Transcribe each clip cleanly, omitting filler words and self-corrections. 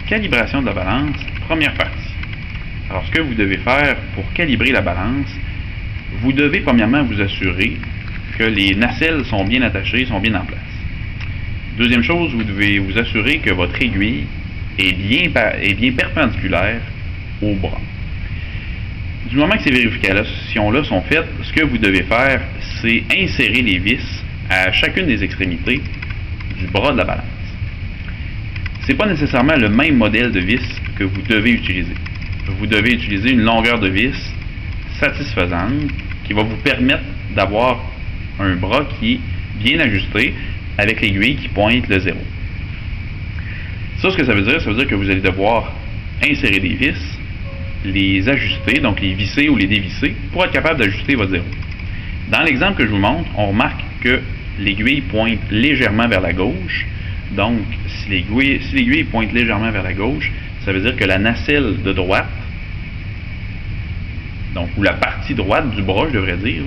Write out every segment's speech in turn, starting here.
Calibration de la balance, première partie. Alors, ce que vous devez faire pour calibrer la balance, vous devez premièrement vous assurer que les nacelles sont bien attachées, sont bien en place. Deuxième chose, vous devez vous assurer que votre aiguille est bien perpendiculaire au bras. Du moment que ces vérifications-là sont faites, ce que vous devez faire, c'est insérer les vis à chacune des extrémités du bras de la balance. Ce n'est pas nécessairement le même modèle de vis que vous devez utiliser. Vous devez utiliser une longueur de vis satisfaisante qui va vous permettre d'avoir un bras qui est bien ajusté avec l'aiguille qui pointe le 0. Ça, ce que ça veut dire que vous allez devoir insérer des vis, les ajuster, donc les visser ou les dévisser, pour être capable d'ajuster votre 0. Dans l'exemple que je vous montre, on remarque que l'aiguille pointe légèrement vers la gauche. Donc, si l'aiguille pointe légèrement vers la gauche, ça veut dire que la nacelle de droite, donc, ou la partie droite du bras, je devrais dire,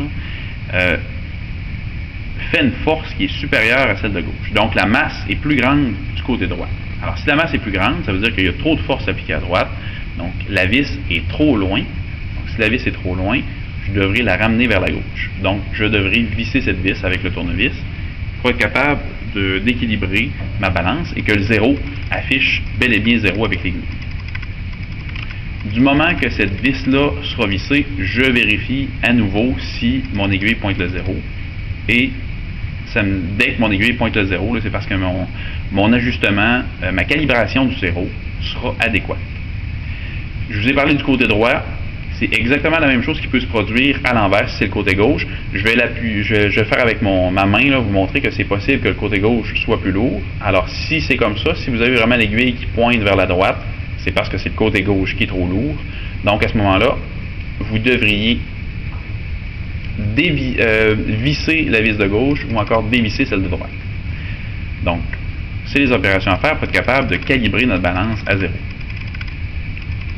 fait une force qui est supérieure à celle de gauche. Donc, la masse est plus grande du côté droit. Alors, si la masse est plus grande, ça veut dire qu'il y a trop de force appliquée à droite. Donc, la vis est trop loin. Donc, si la vis est trop loin, je devrais la ramener vers la gauche. Donc, je devrais visser cette vis avec le tournevis pour être capable d'équilibrer ma balance et que le 0 affiche bel et bien 0 avec l'aiguille. Du moment que cette vis-là sera vissée, je vérifie à nouveau si mon aiguille pointe le 0. Et dès que mon aiguille pointe le 0, c'est parce que mon ajustement, ma calibration du 0 sera adéquate. Je vous ai parlé du côté droit. C'est exactement la même chose qui peut se produire à l'envers si c'est le côté gauche. Je vais faire avec ma main, là, vous montrer que c'est possible que le côté gauche soit plus lourd. Alors, si c'est comme ça, si vous avez vraiment l'aiguille qui pointe vers la droite, c'est parce que c'est le côté gauche qui est trop lourd. Donc, à ce moment-là, vous devriez visser la vis de gauche ou encore dévisser celle de droite. Donc, c'est les opérations à faire pour être capable de calibrer notre balance à 0.